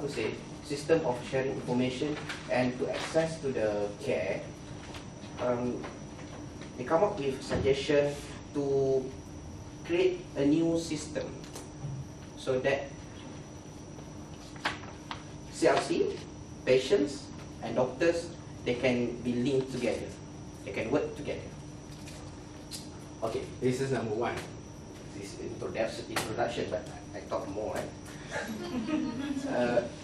to say, system of sharing information and to access to the care, they come up with suggestion to create a new system so that CRC, patients and doctors, they can be linked together. They can work together. Okay, this is number one. This is introduction, but I talk more, right?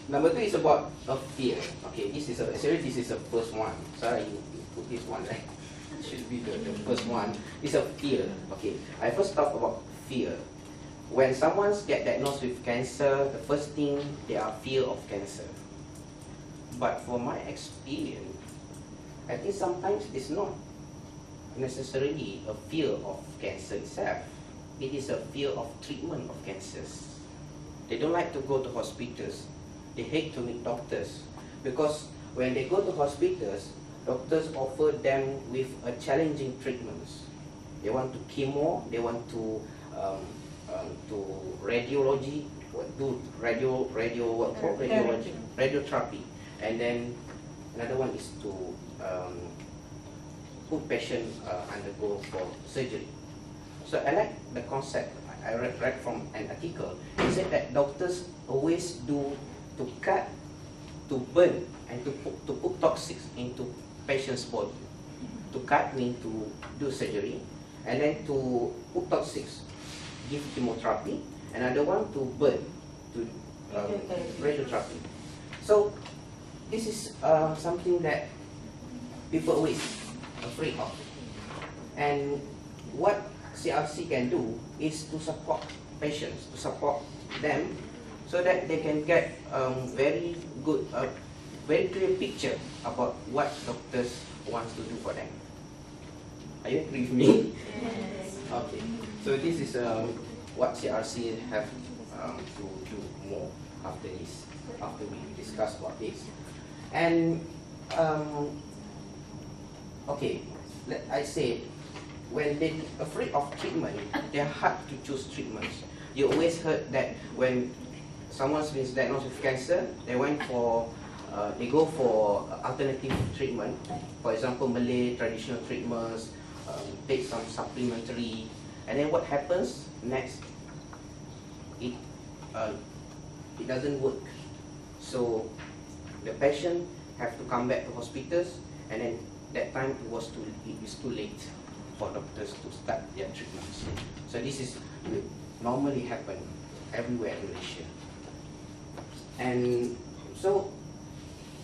Number two is about a fear. Okay, this is the first one. Sorry, you put this one, right? Should be the first one. It's a fear. Okay, I first talk about fear. When someone gets diagnosed with cancer, the first thing they are fear of cancer. But for my experience, I think sometimes it's not necessarily a fear of cancer itself. It is a fear of treatment of cancers. They don't like to go to hospitals. They hate to meet doctors because when they go to hospitals, doctors offer them with a challenging treatments. They want to chemo, they want to radiology, radiotherapy, and then another one is to put patient undergo for surgery. So I like the concept. I read from an article. It said that doctors always do to cut, to burn, and to put toxics into patient's body. To cut means to do surgery, and then to put toxics, give chemotherapy. Another one to burn, to radiotherapy. So this is something that people always afraid of. And what CRC can do is to support patients, to support them, so that they can get very good, very clear picture about what doctors want to do for them. Are you agree with me? Yes. Okay. So this is what CRC have to do more after this, after we discuss about this. And okay, I say, when they're afraid of treatment, they're hard to choose treatments. You always heard that when someone's been diagnosed with cancer, they go for alternative treatment. For example, Malay traditional treatments, take some supplementary, and then what happens next? It doesn't work. So the patient have to come back to hospitals, and then that time it is too late for doctors to start their treatments. So this is normally happen everywhere in Malaysia. And so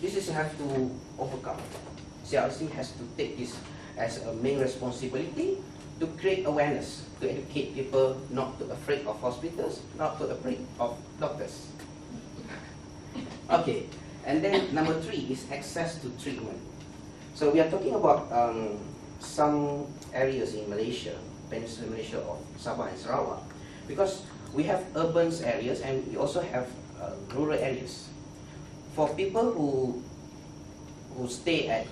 this is have to overcome. CRC has to take this as a main responsibility to create awareness, to educate people not to afraid of hospitals, not to afraid of doctors. Okay, and then number three is access to treatment. So we are talking about some areas in Malaysia, Peninsular Malaysia of Sabah and Sarawak, because we have urban areas and we also have rural areas. For people who stay at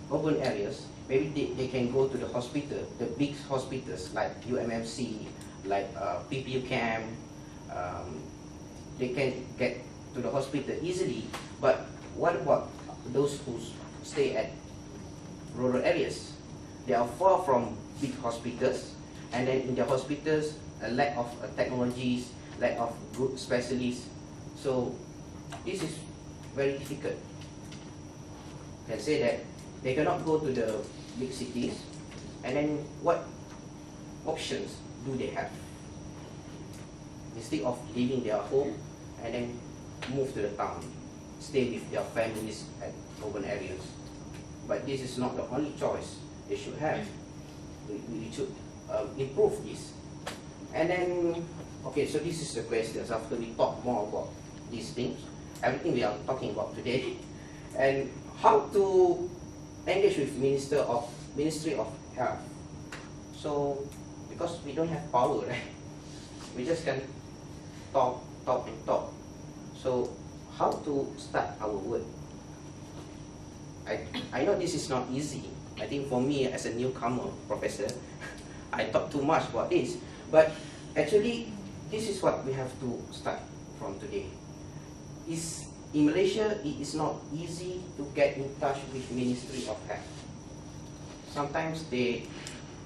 urban areas, maybe they can go to the hospital, the big hospitals like UMMC, like PPU camp. They can get to the hospital easily. But what about those who stay at rural areas? They are far from big hospitals, and then in the hospitals, a lack of technologies, lack of good specialists. So this is very difficult. Can say that they cannot go to the big cities, and then what options do they have? Instead of leaving their home and then move to the town, stay with their families at urban areas. But this is not the only choice they should have. We should improve this. And then, okay, so this is the questions after we talk more about these things, everything we are talking about today, and how to engage with Ministry of Health. So, because we don't have power, right? We just can talk. So, how to start our work? I know this is not easy. I think for me as a newcomer professor, I talk too much about this. But actually, this is what we have to start from today. Is in Malaysia, it is not easy to get in touch with Ministry of Health. Sometimes they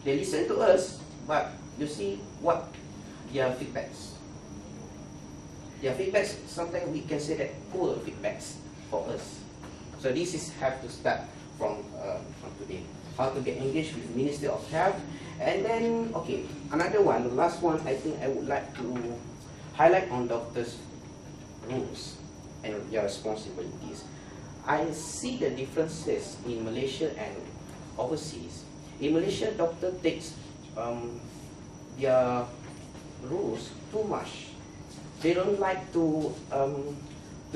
listen to us, but you see what their feedbacks. Their feedbacks, sometimes we can say that poor feedbacks for us. So this is have to start from today. How to get engaged with Ministry of Health. And then, okay, another one, the last one, I think I would like to highlight on doctors' rules and their responsibilities. I see the differences in Malaysia and overseas. In Malaysia, doctor takes their rules too much. They don't like to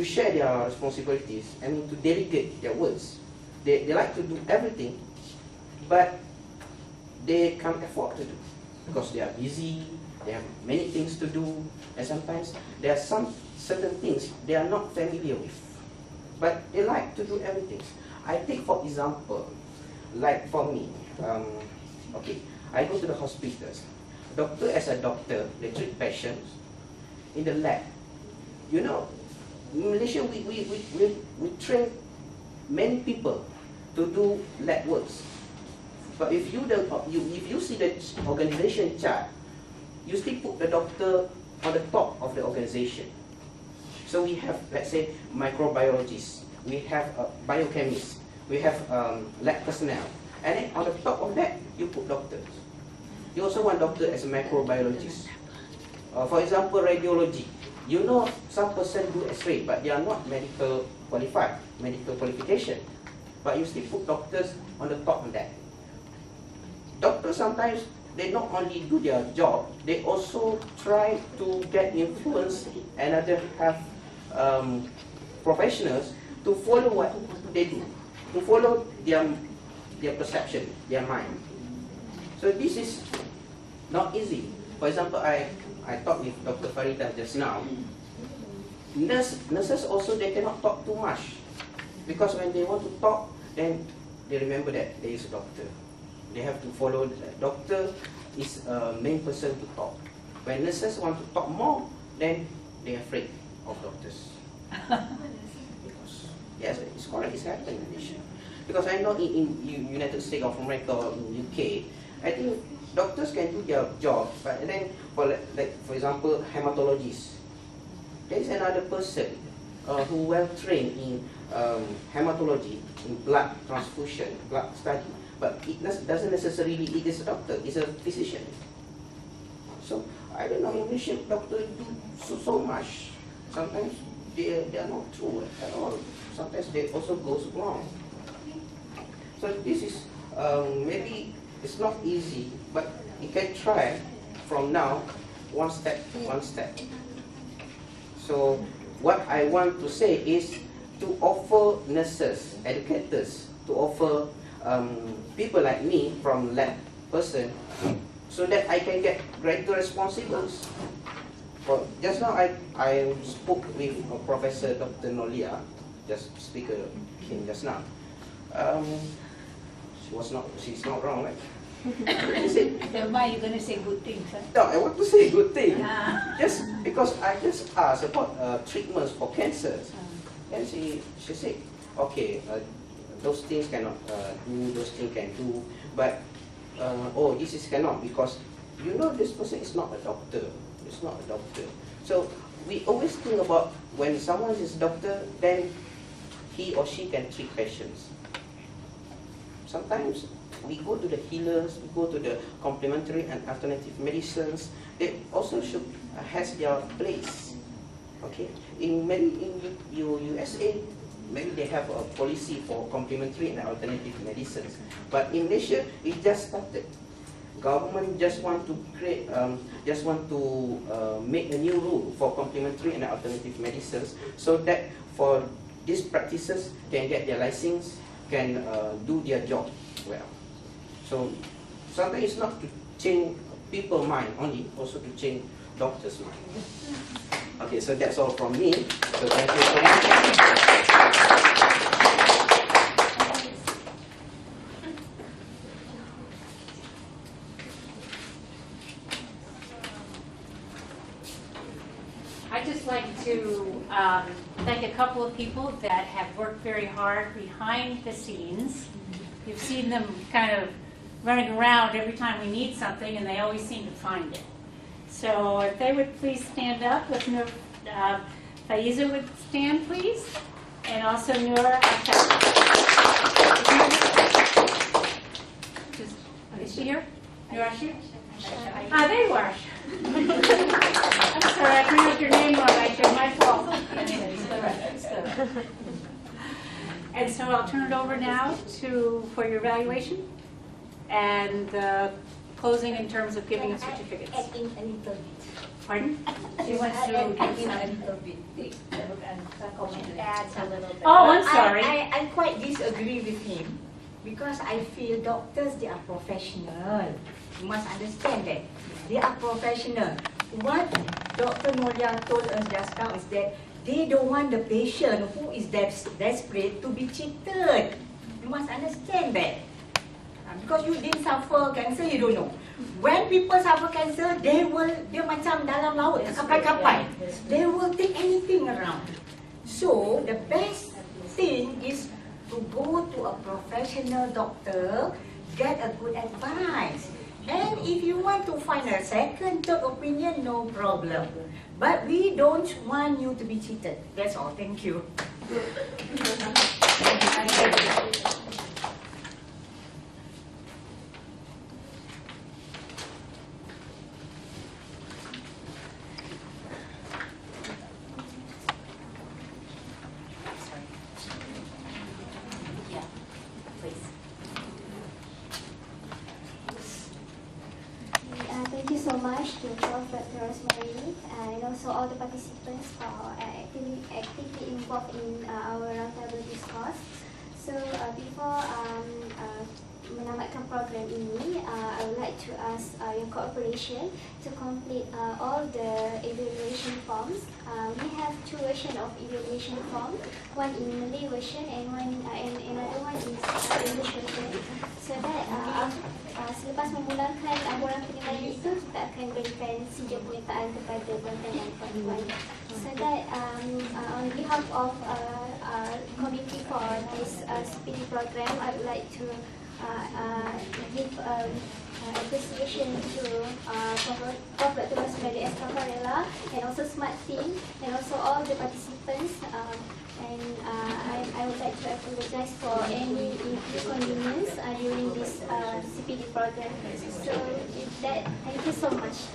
share their responsibilities. I mean, to delegate their words. They like to do everything, but they can't afford to do because they are busy. They have many things to do, and sometimes there are some certain things they are not familiar with, but they like to do everything. I take for example, like for me, okay, I go to the hospitals. Doctor, as a doctor, they treat patients in the lab. You know, in Malaysia, we train many people to do lab works. But if you see the organization chart, you still put the doctor on the top of the organization. So we have, let's say, microbiologists, we have biochemists, we have lab personnel, and then on the top of that, you put doctors. You also want doctor as a microbiologist. For example, radiology. You know, some person do X-ray, but they are not medical qualified, medical qualification. But you still put doctors on the top of that. Doctors sometimes, they not only do their job, they also try to get influence and other have professionals to follow what they do, to follow their perception, their mind. So this is not easy. For example, I talked with Dr. Farida just now. Nurses also, they cannot talk too much, because when they want to talk, then they remember that there is a doctor. They have to follow the doctor is a main person to talk. When nurses want to talk more, then they are afraid of doctors. Because, yes, it's correct, it's happening in Malaysia. Because I know in United States of America or in UK, I think doctors can do their job, but then for example, hematologists, there is another person who well trained in hematology, in blood transfusion, blood study. But it doesn't necessarily, it is a doctor, it's a physician. So, I don't know, in Malaysia, doctors do so much. Sometimes they are not true at all. Sometimes they also go wrong. So this is, maybe it's not easy, but you can try from now, one step to one step. So, what I want to say is to offer nurses, educators, to offer people like me from lab person, so that I can get greater responsibilities. Well, just now I spoke with Professor Dr. Norlia, just speaker came just now. She's not wrong, right? She said, Then why are you going to say good things? Huh? no, I want to say good thing. Just because I just asked about treatments for cancers. And she said, okay, those things cannot do, those things can do, but oh, this is cannot, because you know this person is not a doctor. It's not a doctor. So we always think about when someone is a doctor, then he or she can treat patients. Sometimes we go to the healers, we go to the complementary and alternative medicines. They also should has their place. Okay, in USA, maybe they have a policy for complementary and alternative medicines, but in Malaysia, it just started. Government just want to create, make a new rule for complementary and alternative medicines, so that for these practices can get their license, can do their job well. So sometimes it's not to change people's mind only, also to change doctors' mind. Okay, so that's all from me. So thank you so much. I'd just like to thank a couple of people that have worked very hard behind the scenes. You've seen them kind of running around every time we need something, and they always seem to find it. So if they would please stand up, if Faiza would stand, please, and also Noor. Is she here? Noor, is she? Ah, there you are. I'm sorry, I pronounced your name wrong. I said my fault. And so I'll turn it over now for your evaluation and closing in terms of giving of certificates. Add in a little bit. Pardon? She wants to add in a little bit. Add a little bit. Oh, I'm sorry. I quite disagree with him because I feel doctors, they are professional. You must understand that. They are professional. What Dr. Norlia told us just now is that they don't want the patient who is desperate to be cheated. You must understand that. Because you didn't suffer cancer, you don't know. When people suffer cancer, dia macam dalam laut, kapal-kapal. They will take anything around. So, the best thing is to go to a professional doctor, get a good advice. And if you want to find a second, third opinion, no problem. But we don't want you to be cheated. That's all. Thank you. Thank you so much to Prof. Berterusan and also all the participants are actively involved in our roundtable discourse. So before menamatkan program ini, I would like to ask your cooperation to complete all the evaluation forms. We have two versions of evaluation form, one in Malay version and another one is English version. So that selepas memulakan laporan penilaian itu, kita akan berikan sijil penyertaan kepada tuan-tuan dan puan-puan. So that on behalf of committee for this CPD program, I would like to give appreciation to Prof. Berterusan dari Caffarella and also Smart Team and also all the participants. And I would like to apologize for any inconvenience during this CPD program. So with that, thank you so much.